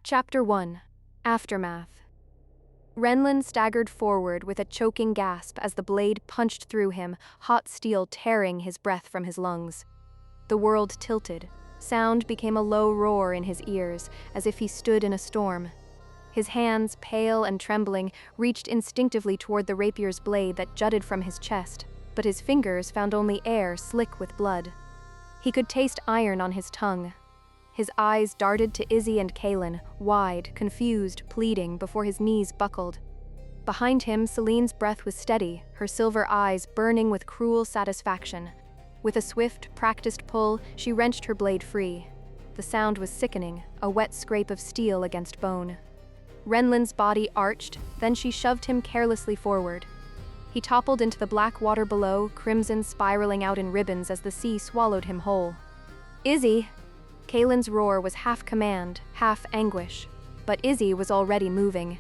Chapter 1. Aftermath. Renlyn staggered forward with a choking gasp as the blade punched through him, hot steel tearing his breath from his lungs. The world tilted. Sound became a low roar in his ears, as if he stood in a storm. His hands, pale and trembling, reached instinctively toward the rapier's blade that jutted from his chest, but his fingers found only air slick with blood. He could taste iron on his tongue. His eyes darted to Izzi and Kaelen, wide, confused, pleading, before his knees buckled. Behind him, Celine's breath was steady, her silver eyes burning with cruel satisfaction. With a swift, practiced pull, she wrenched her blade free. The sound was sickening, a wet scrape of steel against bone. Renlyn's body arched, then she shoved him carelessly forward. He toppled into the black water below, crimson spiraling out in ribbons as the sea swallowed him whole. "Izzi!" Kaelen's roar was half command, half anguish, but Izzi was already moving.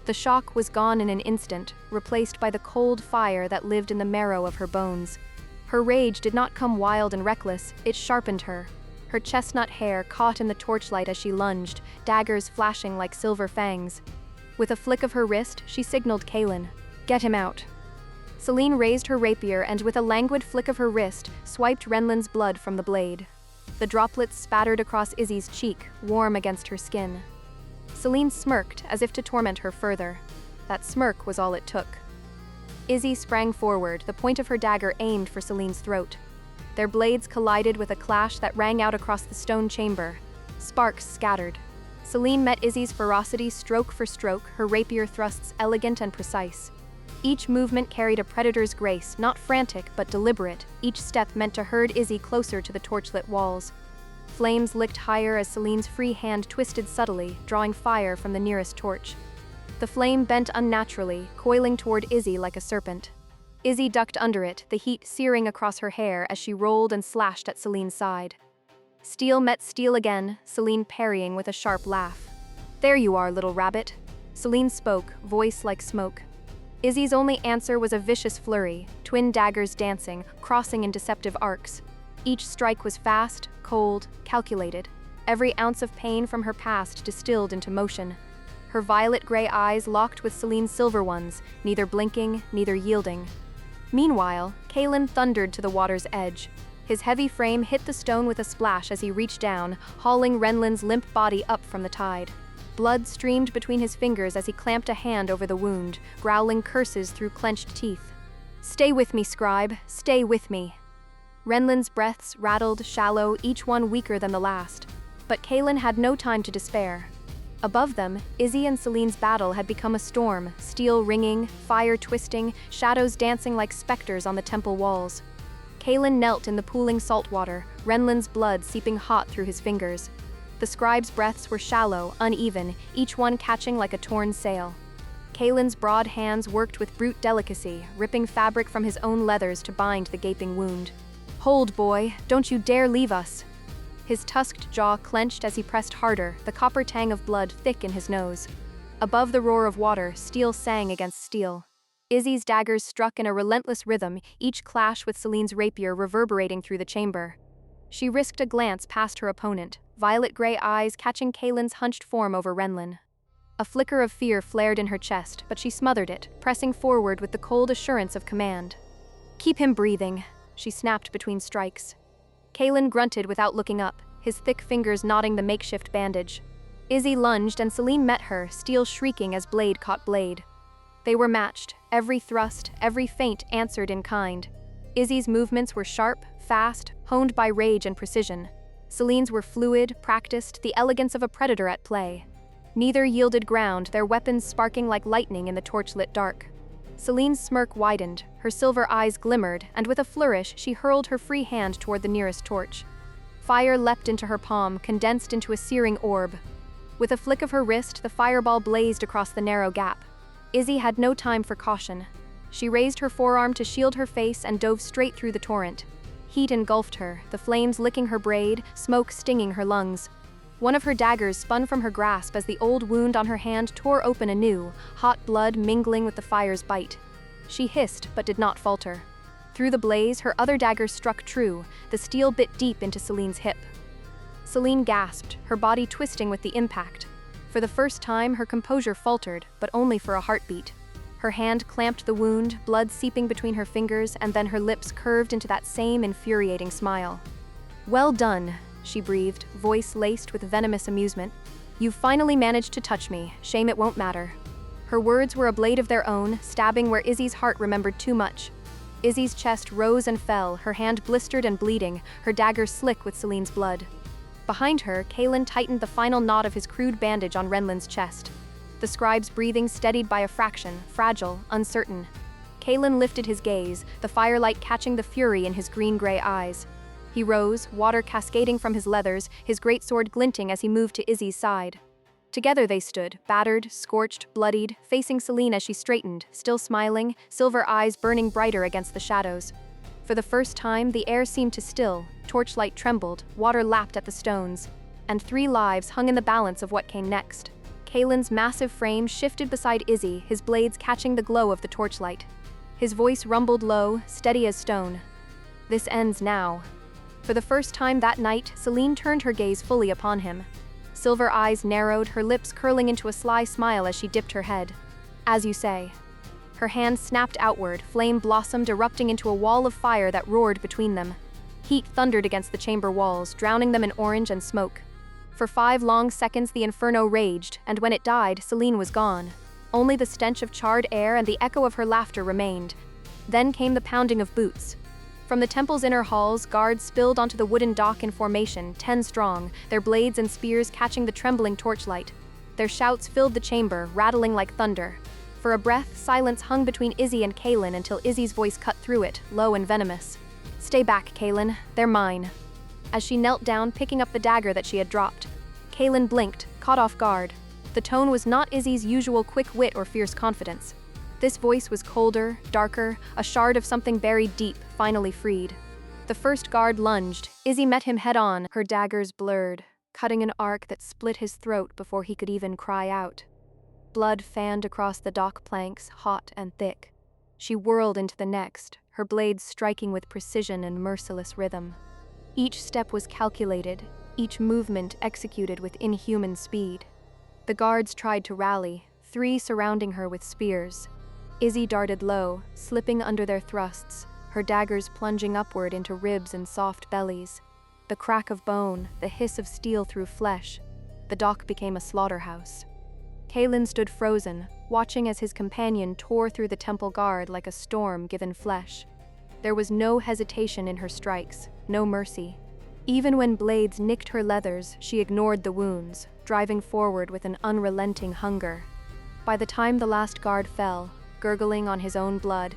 The shock was gone in an instant, replaced by the cold fire that lived in the marrow of her bones. Her rage did not come wild and reckless, it sharpened her. Her chestnut hair caught in the torchlight as she lunged, daggers flashing like silver fangs. With a flick of her wrist, she signaled Kaelen, "Get him out." Celine raised her rapier and with a languid flick of her wrist, swiped Renlyn's blood from the blade. The droplets spattered across Izzi's cheek, warm against her skin. Celine smirked as if to torment her further. That smirk was all it took. Izzi sprang forward, the point of her dagger aimed for Celine's throat. Their blades collided with a clash that rang out across the stone chamber. Sparks scattered. Celine met Izzi's ferocity stroke for stroke, her rapier thrusts elegant and precise. Each movement carried a predator's grace, not frantic but deliberate, each step meant to herd Izzi closer to the torchlit walls. Flames licked higher as Celine's free hand twisted subtly, drawing fire from the nearest torch. The flame bent unnaturally, coiling toward Izzi like a serpent. Izzi ducked under it, the heat searing across her hair as she rolled and slashed at Celine's side. Steel met steel again, Celine parrying with a sharp laugh. "There you are, little rabbit." Celine spoke, voice like smoke. Izzi's only answer was a vicious flurry, twin daggers dancing, crossing in deceptive arcs. Each strike was fast, cold, calculated. Every ounce of pain from her past distilled into motion. Her violet-gray eyes locked with Celine's silver ones, neither blinking, neither yielding. Meanwhile, Kaelen thundered to the water's edge. His heavy frame hit the stone with a splash as he reached down, hauling Renlyn's limp body up from the tide. Blood streamed between his fingers as he clamped a hand over the wound, growling curses through clenched teeth. "Stay with me, scribe, stay with me." Renlyn's breaths rattled, shallow, each one weaker than the last. But Kaelen had no time to despair. Above them, Izzi and Celine's battle had become a storm, steel ringing, fire twisting, shadows dancing like specters on the temple walls. Kaelen knelt in the pooling saltwater, Renlyn's blood seeping hot through his fingers. The scribe's breaths were shallow, uneven, each one catching like a torn sail. Kaelen's broad hands worked with brute delicacy, ripping fabric from his own leathers to bind the gaping wound. "Hold, boy, don't you dare leave us." His tusked jaw clenched as he pressed harder, the copper tang of blood thick in his nose. Above the roar of water, steel sang against steel. Izzi's daggers struck in a relentless rhythm, each clash with Celine's rapier reverberating through the chamber. She risked a glance past her opponent, violet-gray eyes catching Kaelen's hunched form over Renlyn. A flicker of fear flared in her chest, but she smothered it, pressing forward with the cold assurance of command. "Keep him breathing," she snapped between strikes. Kaelen grunted without looking up, his thick fingers knotting the makeshift bandage. Izzi lunged and Celine met her, steel shrieking as blade caught blade. They were matched, every thrust, every feint answered in kind. Izzi's movements were sharp, fast, honed by rage and precision. Celine's were fluid, practiced, the elegance of a predator at play. Neither yielded ground, their weapons sparking like lightning in the torchlit dark. Celine's smirk widened, her silver eyes glimmered, and with a flourish she hurled her free hand toward the nearest torch. Fire leapt into her palm, condensed into a searing orb. With a flick of her wrist, the fireball blazed across the narrow gap. Izzi had no time for caution. She raised her forearm to shield her face and dove straight through the torrent. Heat engulfed her, the flames licking her braid, smoke stinging her lungs. One of her daggers spun from her grasp as the old wound on her hand tore open anew, hot blood mingling with the fire's bite. She hissed, but did not falter. Through the blaze, her other dagger struck true, the steel bit deep into Celine's hip. Celine gasped, her body twisting with the impact. For the first time, her composure faltered, but only for a heartbeat. Her hand clamped the wound, blood seeping between her fingers, and then her lips curved into that same infuriating smile. "Well done," she breathed, voice laced with venomous amusement. "You've finally managed to touch me. Shame it won't matter." Her words were a blade of their own, stabbing where Izzi's heart remembered too much. Izzi's chest rose and fell, her hand blistered and bleeding, her dagger slick with Celine's blood. Behind her, Kaelen tightened the final knot of his crude bandage on Renlyn's chest. The scribe's breathing steadied by a fraction, fragile, uncertain. Kaelen lifted his gaze, the firelight catching the fury in his green-gray eyes. He rose, water cascading from his leathers, his greatsword glinting as he moved to Izzi's side. Together they stood, battered, scorched, bloodied, facing Celine as she straightened, still smiling, silver eyes burning brighter against the shadows. For the first time, the air seemed to still, torchlight trembled, water lapped at the stones, and 3 lives hung in the balance of what came next. Kaelen's massive frame shifted beside Izzi, his blades catching the glow of the torchlight. His voice rumbled low, steady as stone. "This ends now." For the first time that night, Celine turned her gaze fully upon him. Silver eyes narrowed, her lips curling into a sly smile as she dipped her head. "As you say." Her hand snapped outward, flame blossomed, erupting into a wall of fire that roared between them. Heat thundered against the chamber walls, drowning them in orange and smoke. For 5 long seconds the inferno raged, and when it died, Celine was gone. Only the stench of charred air and the echo of her laughter remained. Then came the pounding of boots. From the temple's inner halls, guards spilled onto the wooden dock in formation, 10 strong, their blades and spears catching the trembling torchlight. Their shouts filled the chamber, rattling like thunder. For a breath, silence hung between Izzi and Kaelen until Izzi's voice cut through it, low and venomous. "Stay back, Kaelen. They're mine." As she knelt down, picking up the dagger that she had dropped. Kaelen blinked, caught off guard. The tone was not Izzi's usual quick wit or fierce confidence. This voice was colder, darker, a shard of something buried deep, finally freed. The first guard lunged. Izzi met him head-on, her daggers blurred, cutting an arc that split his throat before he could even cry out. Blood fanned across the dock planks, hot and thick. She whirled into the next, her blades striking with precision and merciless rhythm. Each step was calculated, each movement executed with inhuman speed. The guards tried to rally, 3 surrounding her with spears. Izzi darted low, slipping under their thrusts, her daggers plunging upward into ribs and soft bellies. The crack of bone, the hiss of steel through flesh. The dock became a slaughterhouse. Kaelen stood frozen, watching as his companion tore through the temple guard like a storm given flesh. There was no hesitation in her strikes, no mercy. Even when blades nicked her leathers, she ignored the wounds, driving forward with an unrelenting hunger. By the time the last guard fell, gurgling on his own blood,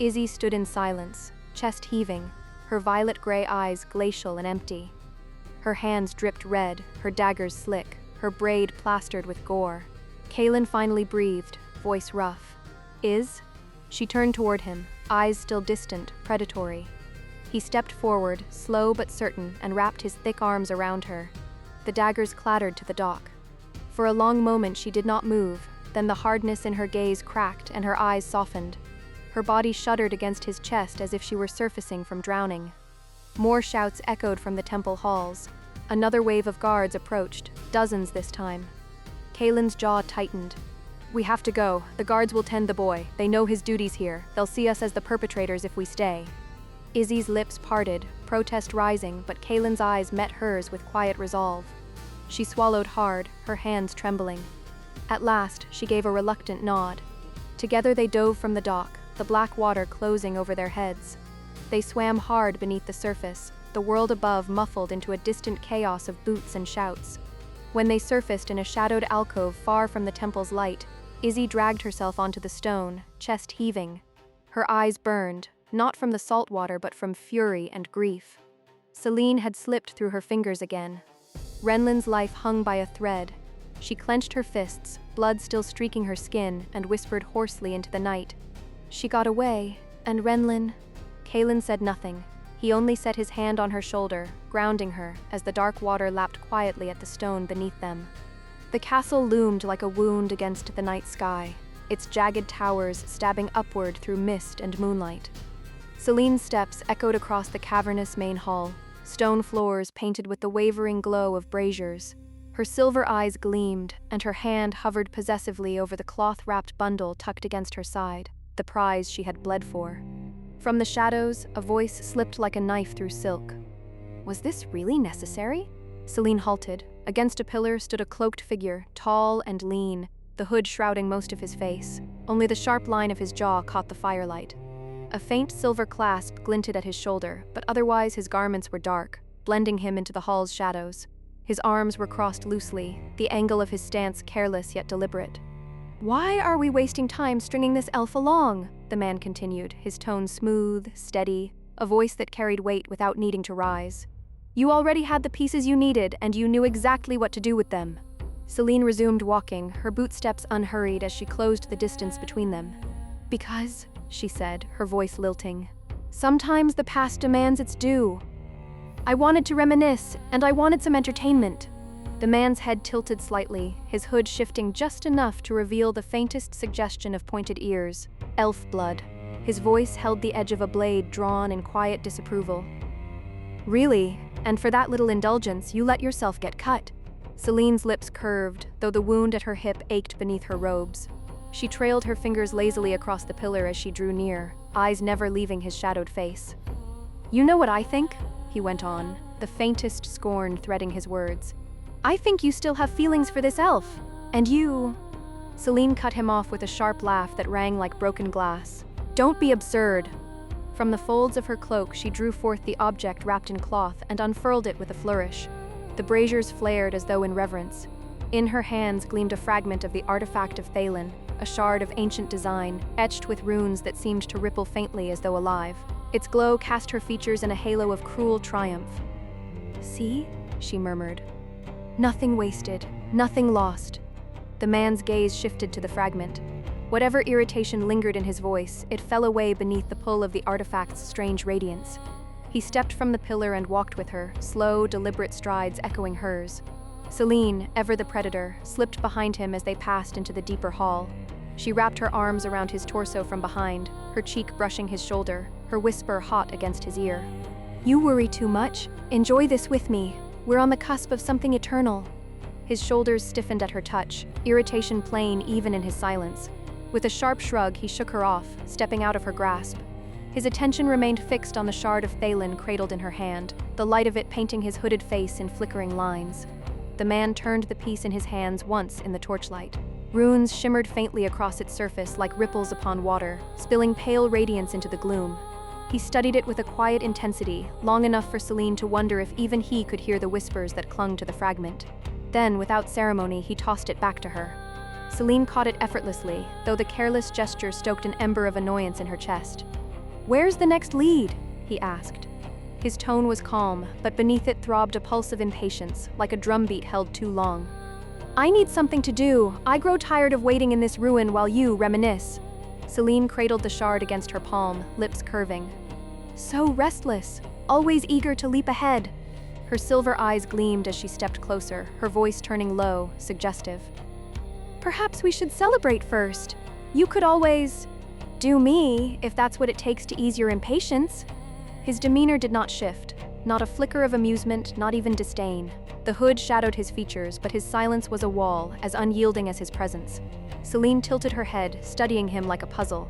Izzi stood in silence, chest heaving, her violet-gray eyes glacial and empty. Her hands dripped red, her daggers slick, her braid plastered with gore. Kaelen finally breathed, voice rough. "Iz?" She turned toward him, eyes still distant, predatory. He stepped forward, slow but certain, and wrapped his thick arms around her. The daggers clattered to the dock. For a long moment she did not move, then the hardness in her gaze cracked and her eyes softened. Her body shuddered against his chest as if she were surfacing from drowning. More shouts echoed from the temple halls. Another wave of guards approached, dozens this time. Kaelen's jaw tightened. "We have to go. The guards will tend the boy. They know his duties here. They'll see us as the perpetrators if we stay." Izzi's lips parted, protest rising, but Kaelen's eyes met hers with quiet resolve. She swallowed hard, her hands trembling. At last, she gave a reluctant nod. Together they dove from the dock, the black water closing over their heads. They swam hard beneath the surface, the world above muffled into a distant chaos of boots and shouts. When they surfaced in a shadowed alcove far from the temple's light, Izzi dragged herself onto the stone, chest heaving. Her eyes burned, not from the salt water but from fury and grief. Celine had slipped through her fingers again. Renlyn's life hung by a thread. She clenched her fists, blood still streaking her skin, and whispered hoarsely into the night. "She got away, and Renlyn—" Kaelen said nothing. He only set his hand on her shoulder, grounding her, as the dark water lapped quietly at the stone beneath them. The castle loomed like a wound against the night sky, its jagged towers stabbing upward through mist and moonlight. Celine's steps echoed across the cavernous main hall, stone floors painted with the wavering glow of braziers. Her silver eyes gleamed, and her hand hovered possessively over the cloth-wrapped bundle tucked against her side, the prize she had bled for. From the shadows, a voice slipped like a knife through silk. Was this really necessary? Selene halted. Against a pillar stood a cloaked figure, tall and lean, the hood shrouding most of his face. Only the sharp line of his jaw caught the firelight. A faint silver clasp glinted at his shoulder, but otherwise his garments were dark, blending him into the hall's shadows. His arms were crossed loosely, the angle of his stance careless yet deliberate. "Why are we wasting time stringing this elf along?" the man continued, his tone smooth, steady, a voice that carried weight without needing to rise. "You already had the pieces you needed, and you knew exactly what to do with them." Selene resumed walking, her bootsteps unhurried as she closed the distance between them. "Because," she said, her voice lilting, "sometimes the past demands its due. I wanted to reminisce, and I wanted some entertainment." The man's head tilted slightly, his hood shifting just enough to reveal the faintest suggestion of pointed ears. Elf blood. His voice held the edge of a blade drawn in quiet disapproval. "Really? And for that little indulgence, you let yourself get cut." Selene's lips curved, though the wound at her hip ached beneath her robes. She trailed her fingers lazily across the pillar as she drew near, eyes never leaving his shadowed face. "You know what I think?" he went on, the faintest scorn threading his words. "I think you still have feelings for this elf. And you—" Selene cut him off with a sharp laugh that rang like broken glass. "Don't be absurd." From the folds of her cloak, she drew forth the object wrapped in cloth and unfurled it with a flourish. The braziers flared as though in reverence. In her hands gleamed a fragment of the Artifact of Thalen, a shard of ancient design, etched with runes that seemed to ripple faintly as though alive. Its glow cast her features in a halo of cruel triumph. "See?" she murmured. "Nothing wasted, nothing lost." The man's gaze shifted to the fragment. Whatever irritation lingered in his voice, it fell away beneath the pull of the artifact's strange radiance. He stepped from the pillar and walked with her, slow, deliberate strides echoing hers. Selene, ever the predator, slipped behind him as they passed into the deeper hall. She wrapped her arms around his torso from behind, her cheek brushing his shoulder, her whisper hot against his ear. "You worry too much. Enjoy this with me. We're on the cusp of something eternal." His shoulders stiffened at her touch, irritation plain even in his silence. With a sharp shrug, he shook her off, stepping out of her grasp. His attention remained fixed on the shard of Thalen cradled in her hand, the light of it painting his hooded face in flickering lines. The man turned the piece in his hands once in the torchlight. Runes shimmered faintly across its surface like ripples upon water, spilling pale radiance into the gloom. He studied it with a quiet intensity, long enough for Selene to wonder if even he could hear the whispers that clung to the fragment. Then, without ceremony, he tossed it back to her. Selene caught it effortlessly, though the careless gesture stoked an ember of annoyance in her chest. "Where's the next lead?" he asked. His tone was calm, but beneath it throbbed a pulse of impatience, like a drumbeat held too long. "I need something to do. I grow tired of waiting in this ruin while you reminisce." Selene cradled the shard against her palm, lips curving. "So restless, always eager to leap ahead." Her silver eyes gleamed as she stepped closer, her voice turning low, suggestive. "Perhaps we should celebrate first. You could always do me, if that's what it takes to ease your impatience." His demeanor did not shift, not a flicker of amusement, not even disdain. The hood shadowed his features, but his silence was a wall, as unyielding as his presence. Selene tilted her head, studying him like a puzzle.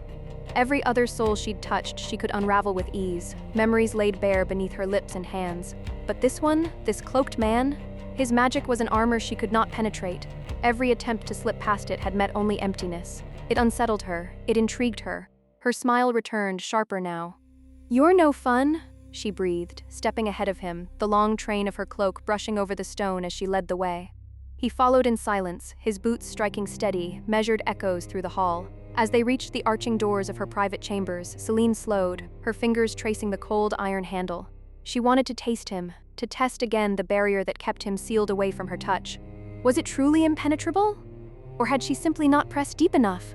Every other soul she'd touched she could unravel with ease, memories laid bare beneath her lips and hands. But this one, this cloaked man, his magic was an armor she could not penetrate. Every attempt to slip past it had met only emptiness. It unsettled her, it intrigued her. Her smile returned, sharper now. "You're no fun," she breathed, stepping ahead of him, the long train of her cloak brushing over the stone as she led the way. He followed in silence, his boots striking steady, measured echoes through the hall. As they reached the arching doors of her private chambers, Selene slowed, her fingers tracing the cold iron handle. She wanted to taste him, to test again the barrier that kept him sealed away from her touch. Was it truly impenetrable? Or had she simply not pressed deep enough?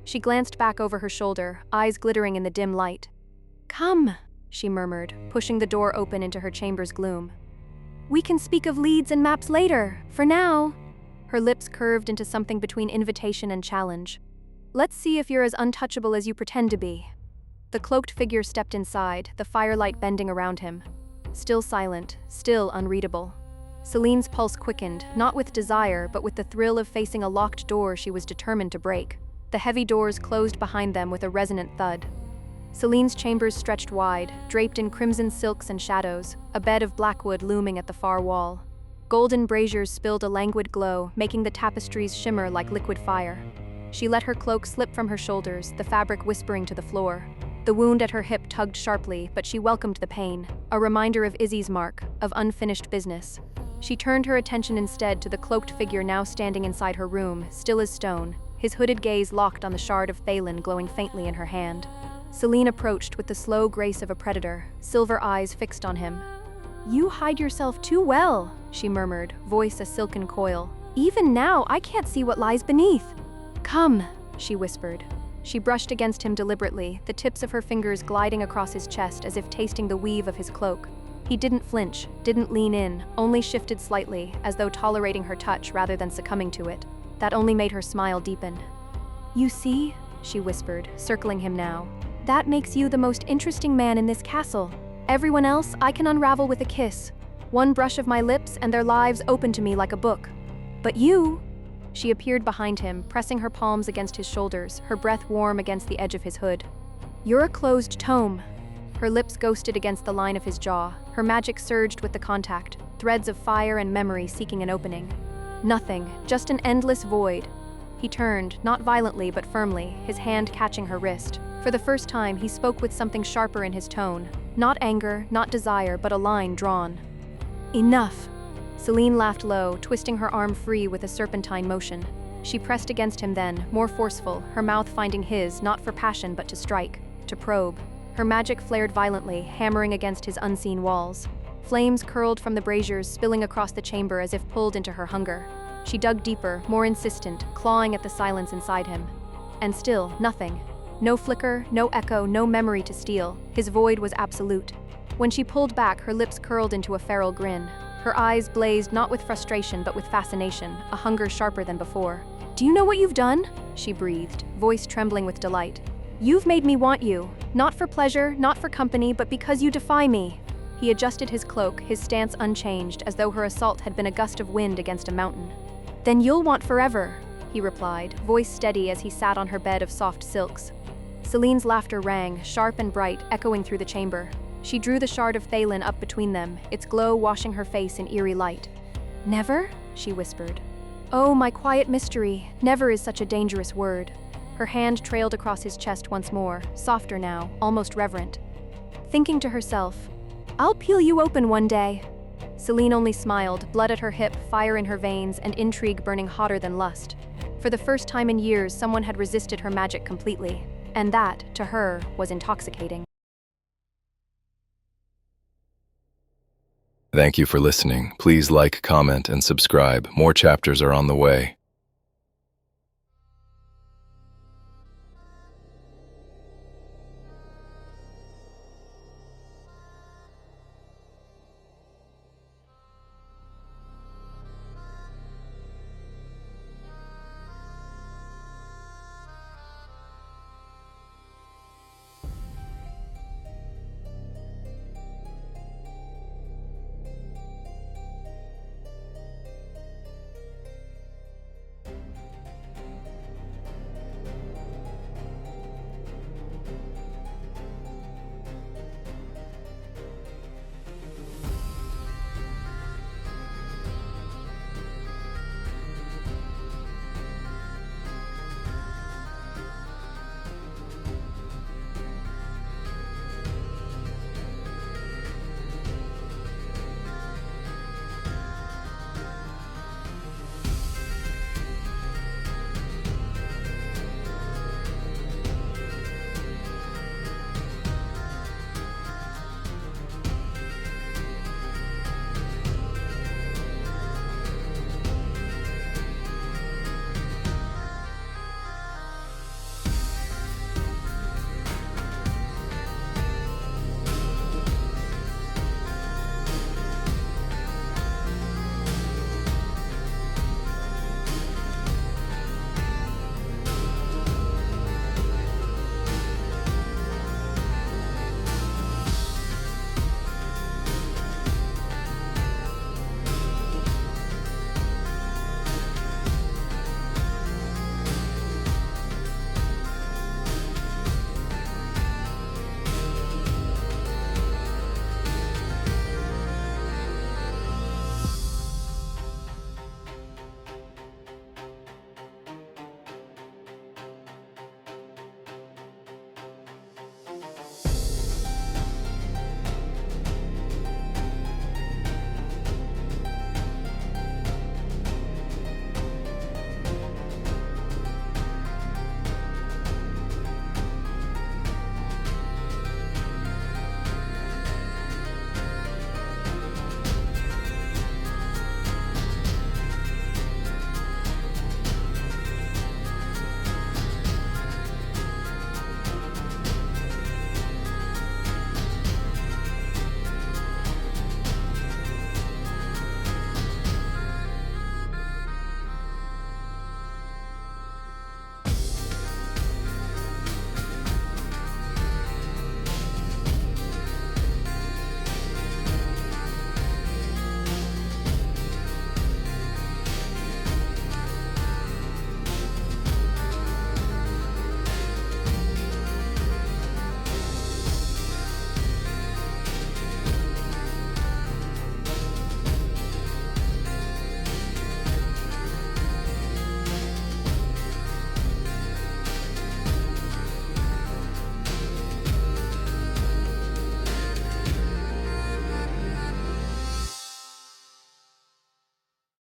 She glanced back over her shoulder, eyes glittering in the dim light. "Come," she murmured, pushing the door open into her chamber's gloom. "We can speak of leads and maps later. For now." Her lips curved into something between invitation and challenge. "Let's see if you're as untouchable as you pretend to be." The cloaked figure stepped inside, the firelight bending around him. Still silent, still unreadable. Celine's pulse quickened, not with desire, but with the thrill of facing a locked door she was determined to break. The heavy doors closed behind them with a resonant thud. Celine's chambers stretched wide, draped in crimson silks and shadows, a bed of blackwood looming at the far wall. Golden braziers spilled a languid glow, making the tapestries shimmer like liquid fire. She let her cloak slip from her shoulders, the fabric whispering to the floor. The wound at her hip tugged sharply, but she welcomed the pain, a reminder of Izzi's mark, of unfinished business. She turned her attention instead to the cloaked figure now standing inside her room, still as stone, his hooded gaze locked on the shard of Thalen glowing faintly in her hand. Celine approached with the slow grace of a predator, silver eyes fixed on him. "You hide yourself too well," she murmured, voice a silken coil. "Even now, I can't see what lies beneath." "Come," she whispered. She brushed against him deliberately, the tips of her fingers gliding across his chest as if tasting the weave of his cloak. He didn't flinch, didn't lean in, only shifted slightly, as though tolerating her touch rather than succumbing to it. That only made her smile deepen. "You see," she whispered, circling him now. "That makes you the most interesting man in this castle. Everyone else I can unravel with a kiss. One brush of my lips and their lives open to me like a book. But you—" She appeared behind him, pressing her palms against his shoulders, her breath warm against the edge of his hood. "You're a closed tome." Her lips ghosted against the line of his jaw, her magic surged with the contact, threads of fire and memory seeking an opening. Nothing, just an endless void. He turned, not violently but firmly, his hand catching her wrist. For the first time, he spoke with something sharper in his tone. Not anger, not desire, but a line drawn. "Enough." Celine laughed low, twisting her arm free with a serpentine motion. She pressed against him then, more forceful, her mouth finding his, not for passion but to strike, to probe. Her magic flared violently, hammering against his unseen walls. Flames curled from the braziers, spilling across the chamber as if pulled into her hunger. She dug deeper, more insistent, clawing at the silence inside him. And still, nothing. No flicker, no echo, no memory to steal. His void was absolute. When she pulled back, her lips curled into a feral grin. Her eyes blazed not with frustration but with fascination, a hunger sharper than before. "Do you know what you've done?" she breathed, voice trembling with delight. "You've made me want you. Not for pleasure, not for company, but because you defy me." He adjusted his cloak, his stance unchanged, as though her assault had been a gust of wind against a mountain. "Then you'll want forever," he replied, voice steady as he sat on her bed of soft silks. Celine's laughter rang, sharp and bright, echoing through the chamber. She drew the shard of Thalen up between them, its glow washing her face in eerie light. "Never?" she whispered. "Oh, my quiet mystery, never is such a dangerous word." Her hand trailed across his chest once more, softer now, almost reverent. Thinking to herself, "I'll peel you open one day." Celine only smiled, blood at her hip, fire in her veins, and intrigue burning hotter than lust. For the first time in years, someone had resisted her magic completely. And that, to her, was intoxicating. Thank you for listening. Please like, comment, and subscribe. More chapters are on the way.